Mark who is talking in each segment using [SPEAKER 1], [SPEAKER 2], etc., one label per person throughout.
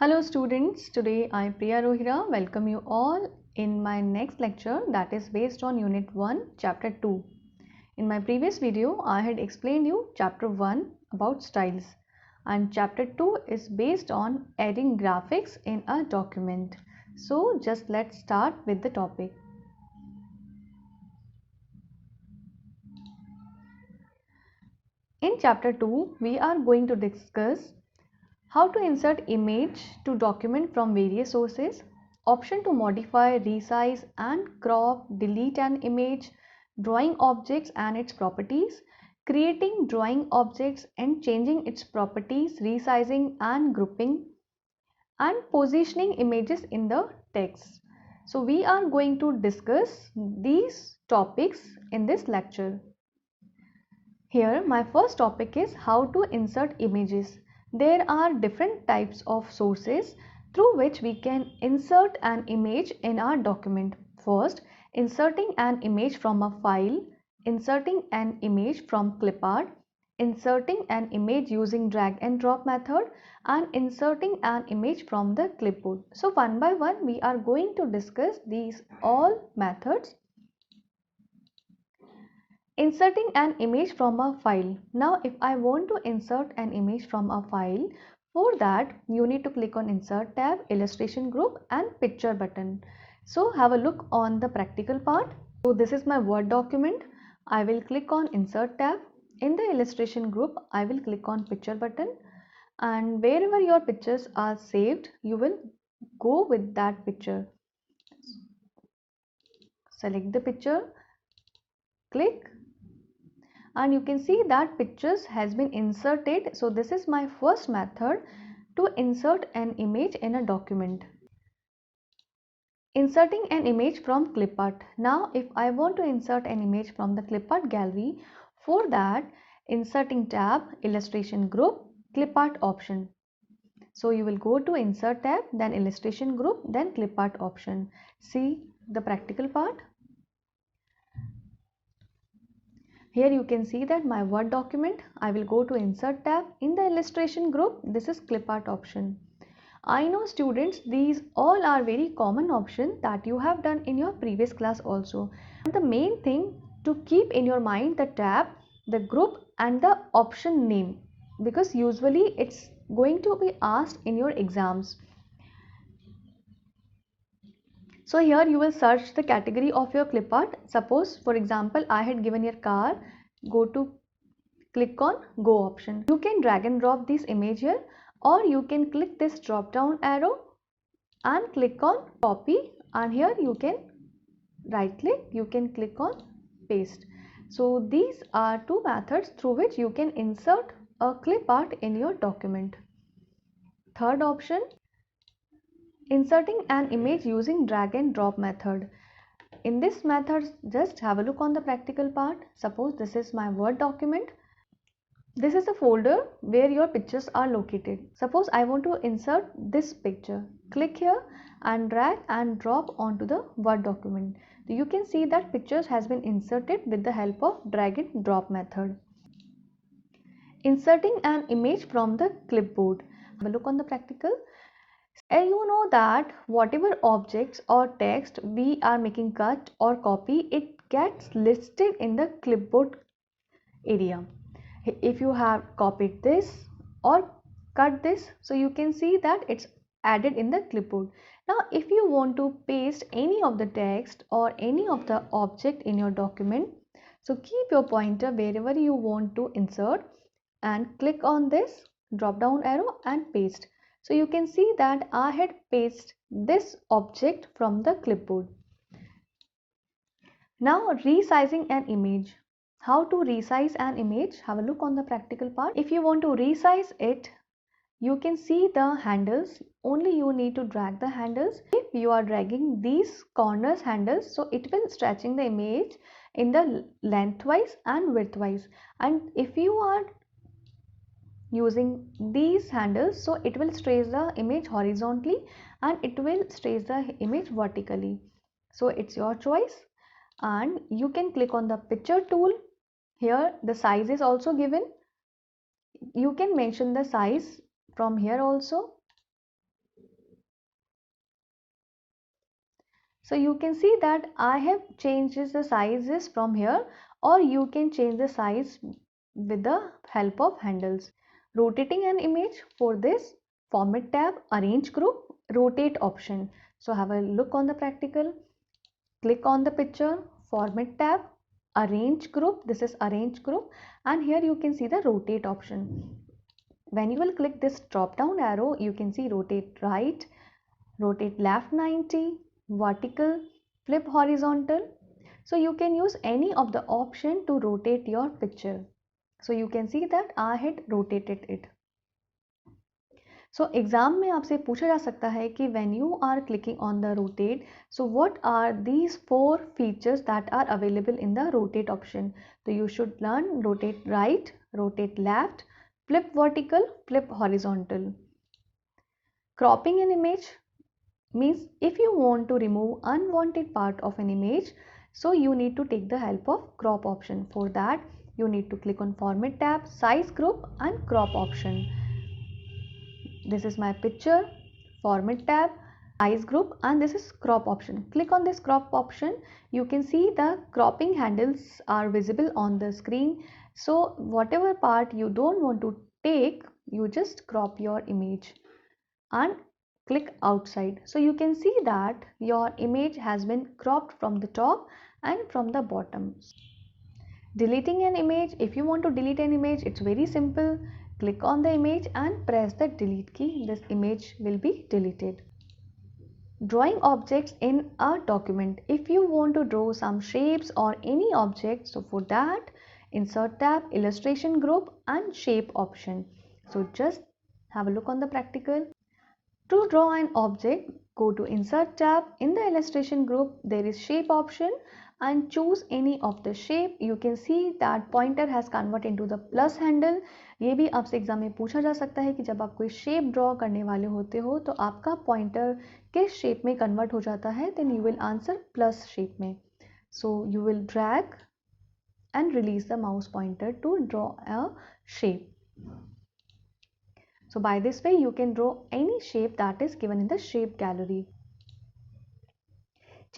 [SPEAKER 1] Hello students, today I Priya Rohira welcome you all in my next lecture that is based on Unit 1 Chapter 2. In my previous video I had explained you Chapter 1 about styles and Chapter 2 is based on adding graphics in a document. So just let's start with the topic. In Chapter 2 we are going to discuss how to insert image to document from various sources, option to modify, resize and crop, delete an image, drawing objects and its properties, creating drawing objects and changing its properties, resizing and grouping, and positioning images in the text. So we are going to discuss these topics in this lecture. Here my first topic is how to insert images. There are different types of sources through which we can insert an image in our document. First, inserting an image from a file, inserting an image from clipart, inserting an image using drag and drop method, and inserting an image from the clipboard. So one by one we are going to discuss these all methods. Inserting an image from a file. Now if I want to insert an image from a file, for that you need to click on Insert tab, Illustration group and Picture button. So have a look on the practical part. So this is my Word document. I will click on Insert tab. In the Illustration group, I will click on Picture button, and wherever your pictures are saved, you will go with that picture. Select the picture, click, and you can see that pictures has been inserted. So this is my first method to insert an image in a document. Inserting an image from clipart. Now if I want to insert an image from the clipart gallery, for that inserting tab, illustration group, clipart option. So you will go to insert tab, then illustration group, then clipart option. See the practical part. Here you can see that my Word document, I will go to Insert tab. In the illustration group, this is clipart option. I know students, these all are very common options that you have done in your previous class also. The main thing to keep in your mind the tab, the group and the option name, because usually it's going to be asked in your exams. So here you will search the category of your clipart. Suppose for example I had given your car, go to click on go option. You can drag and drop this image here, or you can click this drop down arrow and click on copy, and here you can right click, you can click on paste. So these are two methods through which you can insert a clip art in your document. Third option, inserting an image using drag and drop method. In this method, just have a look on the practical part. Suppose this is my Word document. This is a folder where your pictures are located. Suppose I want to insert this picture. Click here and drag and drop onto the Word document. You can see that pictures has been inserted with the help of drag and drop method. Inserting an image from the clipboard. Have a look on the practical. And you know that whatever objects or text we are making cut or copy, it gets listed in the clipboard area. If you have copied this or cut this, so you can see that it's added in the clipboard. Now if you want to paste any of the text or any of the object in your document, so keep your pointer wherever you want to insert and click on this drop down arrow and paste. So you can see that I had pasted this object from the clipboard. Now resizing an image. How to resize an image? Have a look on the practical part. If you want to resize it, you can see the handles. Only you need to drag the handles. If you are dragging these corners handles, so it will stretching the image in the lengthwise and widthwise. And if you are using these handles, so it will stretch the image horizontally and it will stretch the image vertically. So it's your choice, and you can click on the picture tool. Here the size is also given. You can mention the size from here also. So you can see that I have changed the sizes from here, or you can change the size with the help of handles. Rotating an image, for this, Format tab, Arrange group, Rotate option. So have a look on the practical. Click on the picture, Format tab, Arrange group, this is Arrange group, and here you can see the Rotate option. When you will click this drop down arrow, you can see Rotate right, Rotate left 90, vertical, flip horizontal. So you can use any of the option to rotate your picture. So you can see that I had rotated it. So exam में आपसे पूछा जा सकता है कि when you are clicking on the rotate, so what are these 4 features that are available in the rotate option? So you should learn rotate right, rotate left, flip vertical, flip horizontal. Cropping an image means if you want to remove unwanted part of an image, so you need to take the help of crop option. For that, you need to click on Format tab, Size group and Crop option. This is my picture, Format tab, Size group, and this is Crop option. Click on this Crop option. You can see the cropping handles are visible on the screen. So whatever part you don't want to take, you just crop your image and click outside. So you can see that your image has been cropped from the top and from the bottom. Deleting an image, if you want to delete an image, it's very simple. Click on the image and press the delete key. This image will be deleted. Drawing objects in a document. If you want to draw some shapes or any object, so for that, Insert tab, Illustration group and Shape option. So just have a look on the practical. To draw an object, go to Insert tab. In the Illustration group, there is Shape option and choose any of the shape. You can see that pointer has converted into the plus handle. ये भी आपसे exam में पूछा जा सकता है कि जब आप कोई शेप ड्रॉ करने वाले होते हो तो आपका पॉइंटर किस शेप में कन्वर्ट हो जाता है, then you will answer plus shape में. So you will drag and release the mouse pointer to draw a shape. So by this way you can draw any shape that is given in the shape gallery.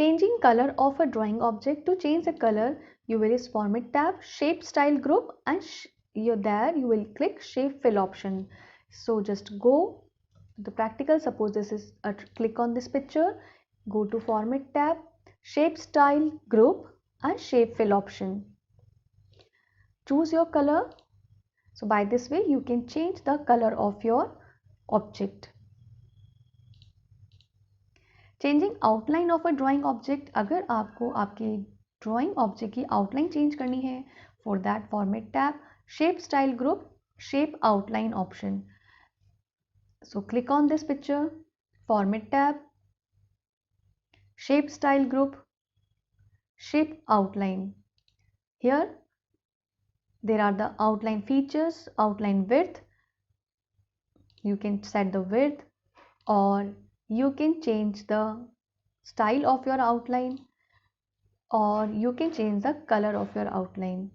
[SPEAKER 1] Changing color of a drawing object. To change the color, you will use Format tab, Shape Style group, and there you will click Shape Fill option. So just go the practical. Suppose this is a click on this picture, go to Format tab, Shape Style group and Shape Fill option. Choose your color. So by this way you can change the color of your object. Changing outline of a drawing object. अगर आपको आपके drawing object की outline change करनी है, for that Format tab, Shape Style group, Shape Outline option. So click on this picture, Format tab, Shape Style group, Shape Outline. Here there are the outline features, outline width. You can set the width, or you can change the style of your outline, or you can change the color of your outline.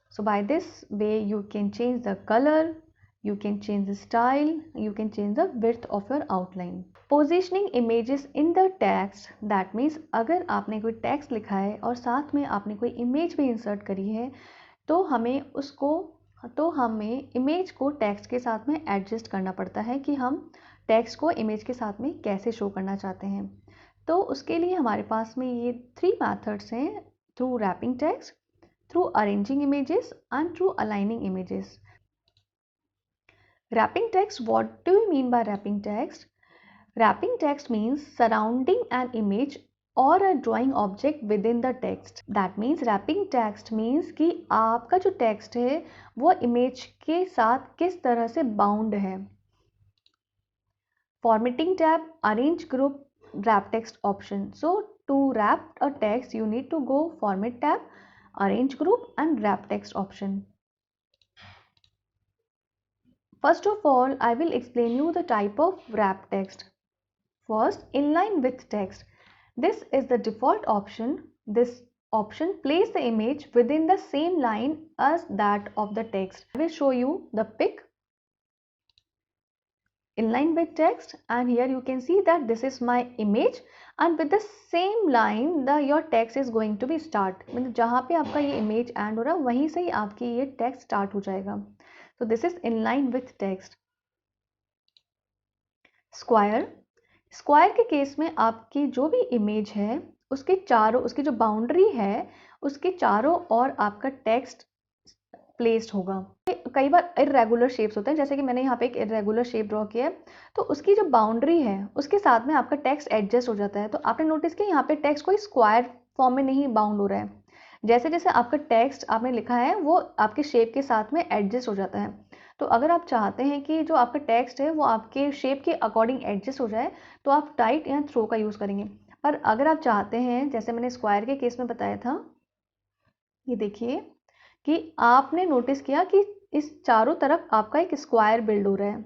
[SPEAKER 1] So by this way you can change the color, you can change the style, you can change the width of your outline. Positioning images in the text. That means अगर आपने कोई text लिखा है और साथ में आपने कोई image भी insert करी है, तो हमें इमेज को टेक्स्ट के साथ में एडजस्ट करना पड़ता है कि हम टेक्स्ट को इमेज के साथ में कैसे शो करना चाहते हैं. तो उसके लिए हमारे पास में ये 3 मेथड्स हैं, through wrapping text, through arranging images and through aligning images. Wrapping text. What do you mean by wrapping text? Wrapping text means surrounding an image or a drawing object within the text. That means wrapping text means कि आपका जो text है वो image के साथ किस तरह से bound है. Formatting tab, Arrange group, Wrap text option. So to wrap a text you need to go Format tab, Arrange group and Wrap text option. First of all, I will explain you the type of wrap text. First, inline with text. This is the default option. This option places the image within the same line as that of the text. I will show you the pic. inline with text, and here you can see that this is my image, and with the same line your text is going to be start. मतलब जहाँ पे आपका ये image end हो रहा है वहीं से ही आपकी ये text start हो जाएगा. So this is inline with text. Square. Square के केस में आपकी जो भी image है उसके चारों, उसकी जो बाउंड्री है उसके चारों ओर आपका टेक्स्ट प्लेस्ड होगा. कई बार इरेगुलर शेप्स होते हैं, जैसे कि मैंने यहाँ पे एक इरेगुलर शेप ड्रॉ किया है, तो उसकी जो बाउंड्री है उसके साथ में आपका टेक्स्ट एडजस्ट हो जाता है. तो आपने नोटिस किया यहाँ पे टेक्स्ट कोई स्क्वायर फॉर्म में नहीं बाउंड हो रहा है. जैसे जैसे आपका टेक्स्ट आपने लिखा है वो आपके शेप के साथ में एडजस्ट हो जाता है. तो अगर आप चाहते हैं कि जो आपका टेक्स्ट है वो आपके शेप के अकॉर्डिंग एडजस्ट हो जाए तो आप टाइट या थ्रो का यूज़ करेंगे. पर अगर आप चाहते हैं, जैसे मैंने स्क्वायर के केस में बताया था, ये देखिए कि आपने नोटिस किया कि इस चारों तरफ आपका एक स्क्वायर बिल्ड हो रहा है.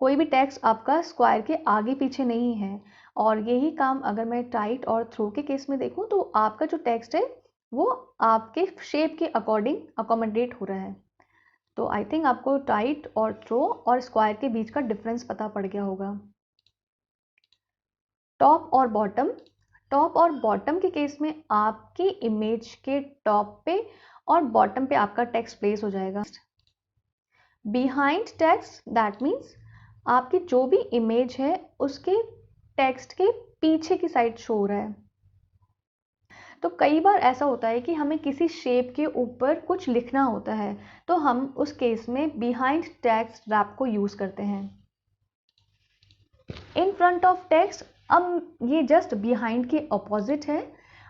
[SPEAKER 1] कोई भी टेक्स्ट आपका स्क्वायर के आगे पीछे नहीं है. और यही काम अगर मैं टाइट और थ्रो के केस में देखूं तो आपका जो टेक्स्ट है वो आपके शेप के अकॉर्डिंग अकोमोडेट हो रहा है. तो आई थिंक आपको टाइट और थ्रो और स्क्वायर के बीच का डिफरेंस पता पड़ गया होगा. टॉप और बॉटम. टॉप और बॉटम के केस में आपकी इमेज के टॉप पे और बॉटम पे आपका टेक्स्ट प्लेस हो जाएगा. बिहाइंड टेक्स्ट, दैट मीन्स आपकी जो भी इमेज है उसके टेक्स्ट के पीछे की साइड शो हो रहा है. तो कई बार ऐसा होता है कि हमें किसी शेप के ऊपर कुछ लिखना होता है, तो हम उस केस में बिहाइंड टेक्स्ट रैप को यूज करते हैं. इन फ्रंट ऑफ टेक्स्ट, अब ये जस्ट बिहाइंड के ऑपोजिट है.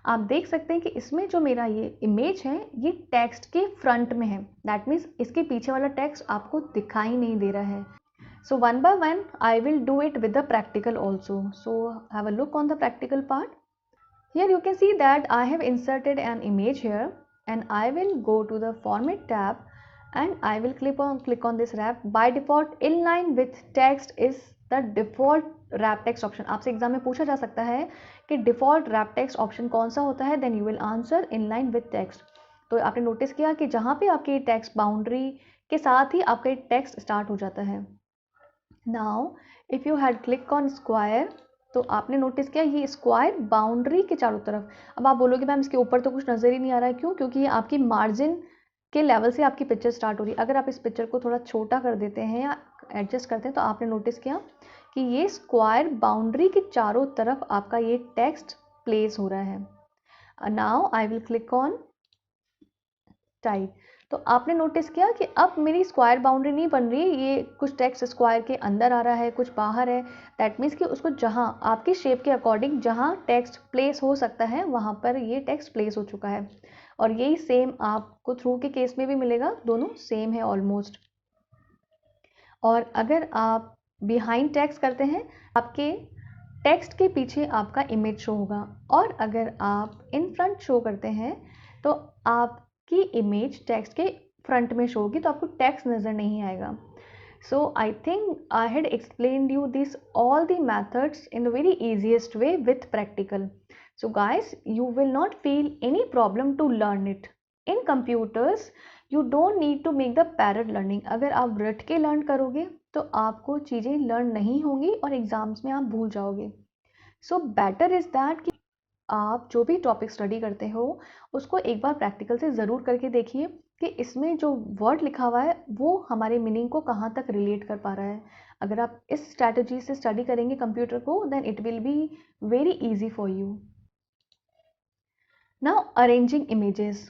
[SPEAKER 1] आप देख सकते हैं कि इसमें जो मेरा ये इमेज है ये टेक्स्ट के फ्रंट में है. दैट मीन्स इसके पीछे वाला टेक्स्ट आपको दिखाई नहीं दे रहा है. So one by one I will do it with the practical also. So have a look on the practical part. Here you can see that I have inserted an image here, and I will go to the format tab and I will click on this wrap. By default inline with text is the default wrap text option. आपसे exam में पूछा जा सकता है कि default wrap text option कौन सा होता है, then you will answer inline with text. तो आपने नोटिस किया कि जहाँ पे आपकी text boundary के साथ ही आपका text start हो जाता है. Now if you had click on square, तो आपने नोटिस किया ये स्क्वायर बाउंड्री के चारों तरफ. अब आप बोलोगे मैम इसके ऊपर तो कुछ नज़र ही नहीं आ रहा है. क्यों? क्योंकि ये आपकी मार्जिन के लेवल से आपकी पिक्चर स्टार्ट हो रही है. अगर आप इस पिक्चर को थोड़ा छोटा कर देते हैं या एडजस्ट करते हैं तो आपने नोटिस किया कि ये स्क्वायर बाउंड्री के चारों तरफ आपका ये टेक्स्ट प्लेस हो रहा है. Now I will click on type. तो आपने नोटिस किया कि अब मेरी स्क्वायर बाउंड्री नहीं बन रही है, ये कुछ टेक्स्ट स्क्वायर के अंदर आ रहा है, कुछ बाहर है. दैट मीन्स कि उसको जहाँ आपकी शेप के अकॉर्डिंग जहाँ टेक्स्ट प्लेस हो सकता है वहाँ पर ये टेक्स्ट प्लेस हो चुका है. और यही सेम आपको थ्रू के केस में भी मिलेगा. दोनों सेम है ऑलमोस्ट. और अगर आप बिहाइंड टेक्स्ट करते हैं आपके टेक्स्ट के पीछे आपका इमेज शो होगा. और अगर आप इन फ्रंट शो करते हैं तो आप की इमेज टेक्स्ट के फ्रंट में शो होगी, तो आपको टेक्स्ट नज़र नहीं आएगा. So I think I had explained you this all the methods in the very easiest way with practical. So guys, you will not feel any problem to learn it. In computers you don't need to make the parrot learning. अगर आप रट के learn करोगे तो आपको चीज़ें learn नहीं होंगी और एग्जाम्स में आप भूल जाओगे. सो बेटर इज़ दैट कि आप जो भी टॉपिक स्टडी करते हो उसको एक बार प्रैक्टिकल से ज़रूर करके देखिए कि इसमें जो वर्ड लिखा हुआ है वो हमारे मीनिंग को कहाँ तक रिलेट कर पा रहा है. अगर आप इस स्ट्रैटेजी से स्टडी करेंगे कंप्यूटर को then it will be very easy for you. Now arranging images.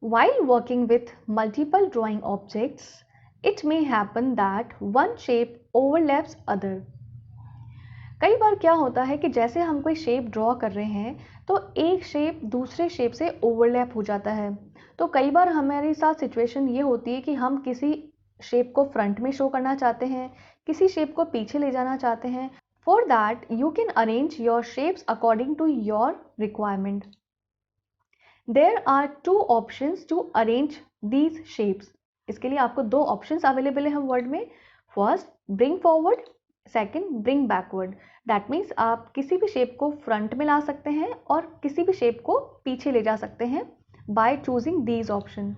[SPEAKER 1] While working with multiple drawing objects, it may happen that one shape overlaps other. कई बार क्या होता है कि जैसे हम कोई शेप ड्रॉ कर रहे हैं तो एक शेप दूसरे शेप से ओवरलैप हो जाता है. तो कई बार हमारे साथ सिचुएशन ये होती है कि हम किसी शेप को फ्रंट में शो करना चाहते हैं, किसी शेप को पीछे ले जाना चाहते हैं. For that you can arrange your shapes according to your requirement. There are two options to arrange these shapes. इसके लिए आपको दो ऑप्शंस अवेलेबल है वर्ड में. First, bring forward. Second, bring backward. That means आप किसी भी शेप को फ्रंट में ला सकते हैं और किसी भी शेप को पीछे ले जा सकते हैं by choosing these option.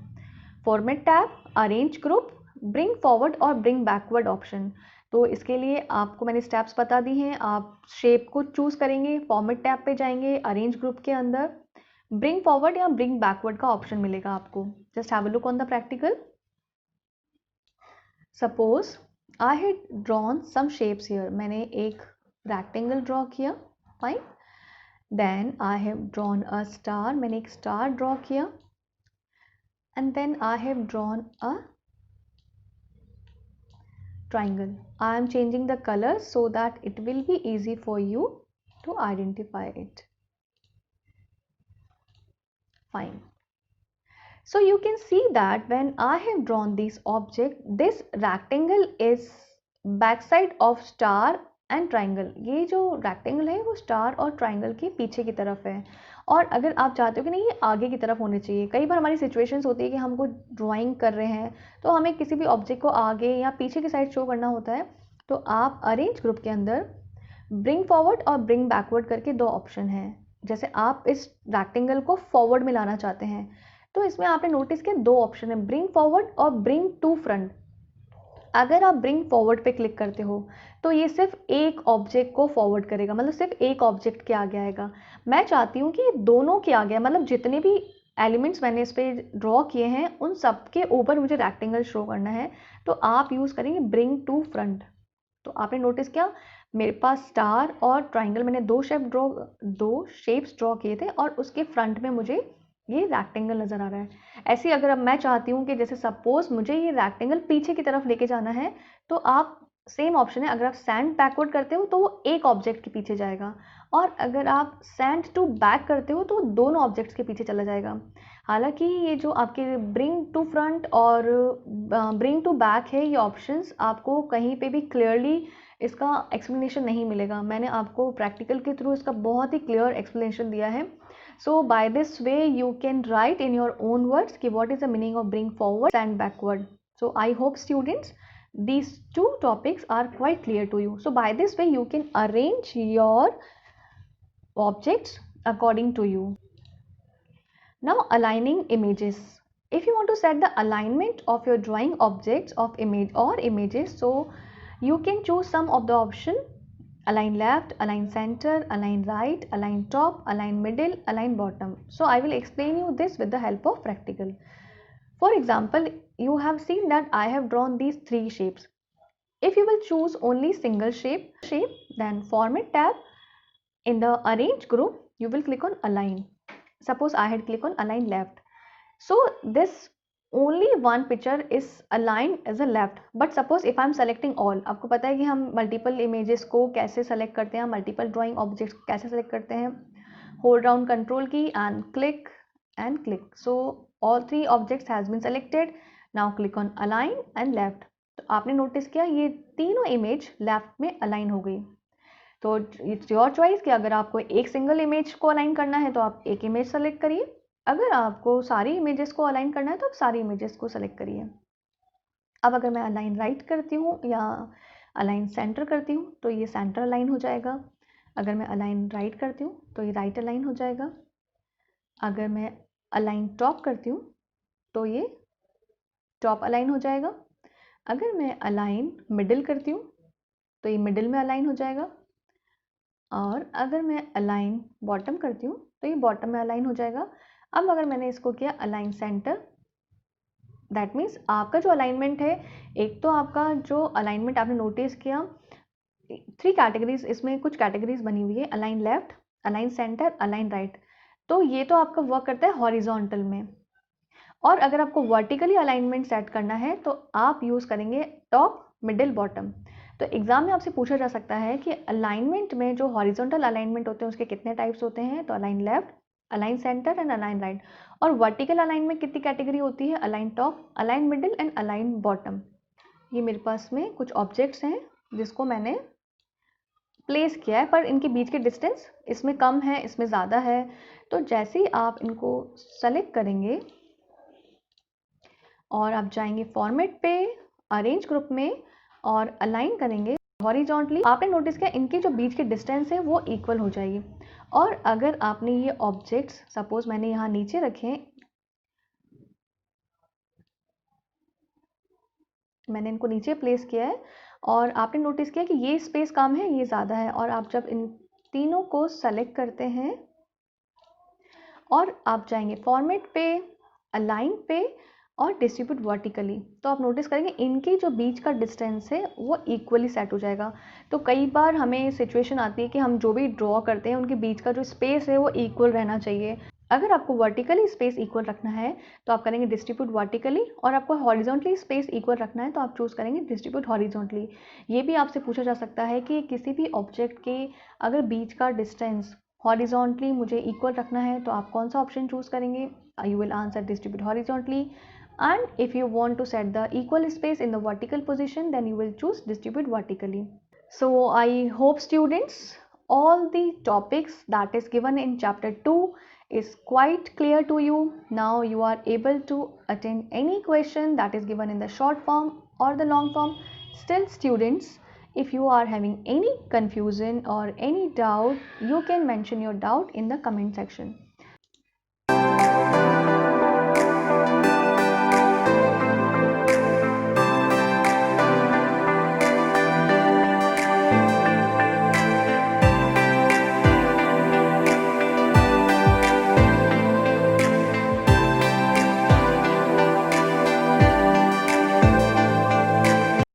[SPEAKER 1] Format tab, arrange group, bring forward और ब्रिंग बैकवर्ड ऑप्शन। तो इसके लिए आपको मैंने स्टेप्स बता दी हैं। आप शेप को चूज करेंगे, फॉर्मेट टैब पे जाएंगे, अरेंज ग्रुप के अंदर ब्रिंग फॉरवर्ड या ब्रिंग बैकवर्ड का ऑप्शन मिलेगा आपको। Just have a look on the practical. Suppose I had drawn some shapes here, मैंने एक रेक्टेंगल ड्रॉ किया, fine. Then I have drawn a star, मैंने एक स्टार ड्रॉ किया, and then I have drawn a triangle. I am changing the color so that it will be easy for you to identify it. Fine. So you can see that when I have drawn this object, this rectangle is backside of star and triangle. ये जो rectangle है वो star और triangle के पीछे की तरफ है। और अगर आप चाहते हो कि नहीं ये आगे की तरफ होने चाहिए, कई बार हमारी सिचुएशंस होती है कि हमको ड्राइंग कर रहे हैं तो हमें किसी भी ऑब्जेक्ट को आगे या पीछे की साइड शो करना होता है, तो आप अरेंज ग्रुप के अंदर ब्रिंग फॉरवर्ड और ब्रिंग बैकवर्ड करके दो ऑप्शन हैं। जैसे आप इस रैक्टेंगल को फॉरवर्ड में लाना चाहते हैं तो इसमें आपने नोटिस किया दो ऑप्शन है, ब्रिंग फॉरवर्ड और ब्रिंग टू फ्रंट। अगर आप ब्रिंग फॉरवर्ड पे क्लिक करते हो तो ये सिर्फ एक ऑब्जेक्ट को फॉरवर्ड करेगा, मतलब सिर्फ एक ऑब्जेक्ट के आगे आएगा। मैं चाहती हूँ कि दोनों के आगे, मतलब जितने भी एलिमेंट्स मैंने इस पे ड्रॉ किए हैं उन सब के ऊपर मुझे रेक्टेंगल शो करना है, तो आप यूज़ करेंगे ब्रिंग टू फ्रंट। तो आपने नोटिस किया मेरे पास स्टार और ट्राइंगल, मैंने दो शेप्स ड्रॉ किए थे और उसके फ्रंट में मुझे ये रेक्टेंगल नज़र आ रहा है। ऐसे अगर अब मैं चाहती हूँ कि जैसे सपोज मुझे ये रेक्टेंगल पीछे की तरफ लेके जाना है, तो आप सेम ऑप्शन है, अगर आप सेंड बैकवर्ड करते हो तो वो एक ऑब्जेक्ट के पीछे जाएगा, और अगर आप सेंड टू बैक करते हो तो दोनों ऑब्जेक्ट्स के पीछे चला जाएगा। हालांकि ये जो आपके ब्रिंग टू फ्रंट और ब्रिंग टू बैक है, ये ऑप्शंस आपको कहीं पे भी क्लियरली इसका एक्सप्लेनेशन नहीं मिलेगा। मैंने आपको प्रैक्टिकल के थ्रू इसका बहुत ही क्लियर एक्सप्लेनेशन दिया है। So by this way you can write in your own words कि what is the meaning of bring forward and backward. So I hope students these two topics are quite clear to you. So by this way you can arrange your objects according to you. Now aligning images. If you want to set the alignment of your drawing objects of image or images, so you can choose some of the option: align left, align center, align right, align top, align middle, align bottom. So I will explain you this with the help of practical. For example, you have seen that I have drawn these three shapes. If you will choose only single shape, then format tab, in the arrange group you will click on align. Suppose I had clicked on align left. So this only one picture is aligned as a left, but suppose if I am selecting all, आपको पता है कि हम multiple images को कैसे select करते हैं, multiple drawing objects कैसे select करते हैं, hold down control key and click and click. So all three objects has been selected. Now click on align and left. तो आपने notice किया ये तीनों image left में align हो गई। तो इट्स योर चॉइस कि अगर आपको एक सिंगल इमेज को अलाइन करना है तो आप एक इमेज सेलेक्ट करिए, अगर आपको सारी इमेजेस को अलाइन करना है तो आप सारी इमेजेस को सेलेक्ट करिए। अब अगर मैं अलाइन राइट करती हूँ या अलाइन सेंटर करती हूँ तो ये सेंटर अलाइन हो जाएगा, अगर मैं अलाइन राइट करती हूँ तो ये राइट अलाइन हो जाएगा, अगर मैं अलाइन टॉप करती हूँ तो ये टॉप अलाइन हो जाएगा, अगर मैं अलाइन मिडिल करती हूँ तो ये मिडिल में अलाइन हो जाएगा, और अगर मैं अलाइन बॉटम करती हूँ तो ये बॉटम में अलाइन हो जाएगा। अब अगर मैंने इसको किया अलाइन सेंटर, दैट मीन्स आपका जो अलाइनमेंट है, एक तो आपका जो अलाइनमेंट आपने नोटिस किया थ्री कैटेगरीज, इसमें कुछ कैटेगरीज बनी हुई है, align left, align centre, align right. तो ये तो आपका वर्क करता है हॉरिजॉन्टल में, और अगर आपको वर्टिकली अलाइनमेंट सेट करना है तो आप यूज़ करेंगे टॉप मिडिल बॉटम। तो एग्जाम में आपसे पूछा जा सकता है कि अलाइनमेंट में जो हॉरिजॉन्टल अलाइनमेंट होते हैं उसके कितने टाइप्स होते हैं, तो align left, align centre and align right. और वर्टिकल अलाइनमेंट कितनी कैटेगरी होती है, align top, align middle and align bottom. ये मेरे पास में कुछ ऑब्जेक्ट्स हैं जिसको मैंने प्लेस किया है, पर इनके बीच के डिस्टेंस इसमें कम है, इसमें ज़्यादा है। तो जैसे ही आप इनको सेलेक्ट करेंगे और आप जाएंगे फॉर्मेट पे, अरेंज ग्रुप में और अलाइन करेंगे हॉरिजॉन्टली, आपने नोटिस किया इनके जो बीच के डिस्टेंस है वो इक्वल हो जाएगी। और अगर आपने ये ऑब्जेक्ट्स सपोज मैंने यहाँ नीचे रखे, मैंने इनको नीचे प्लेस किया है और आपने नोटिस किया कि ये स्पेस कम है, ये ज़्यादा है। और आप जब इन तीनों को सेलेक्ट करते हैं और आप जाएंगे फॉर्मेट पे, अलाइन पे और डिस्ट्रीब्यूट वर्टिकली, तो आप नोटिस करेंगे इनके जो बीच का डिस्टेंस है वो इक्वली सेट हो जाएगा। तो कई बार हमें सिचुएशन आती है कि हम जो भी ड्रॉ करते हैं उनके बीच का जो स्पेस है वो इक्वल रहना चाहिए। अगर आपको वर्टिकली स्पेस इक्वल रखना है तो आप करेंगे डिस्ट्रीब्यूट वर्टिकली, और आपको हॉरिजॉन्टली स्पेस इक्वल रखना है तो आप चूज़ करेंगे डिस्ट्रीब्यूट हॉरिजॉन्टली। ये भी आपसे पूछा जा सकता है कि किसी भी ऑब्जेक्ट के अगर बीच का डिस्टेंस हॉरिजॉन्टली मुझे इक्वल रखना है तो आप कौन सा ऑप्शन चूज़ करेंगे? You will answer distribute horizontally. And if you want to set the equal space in the vertical position, then you will choose distribute vertically. So I hope students, all the topics that is given in chapter 2 is quite clear to you. Now you are able to attend any question that is given in the short form or the long form. Still students, if you are having any confusion or any doubt, you can mention your doubt in the comment section.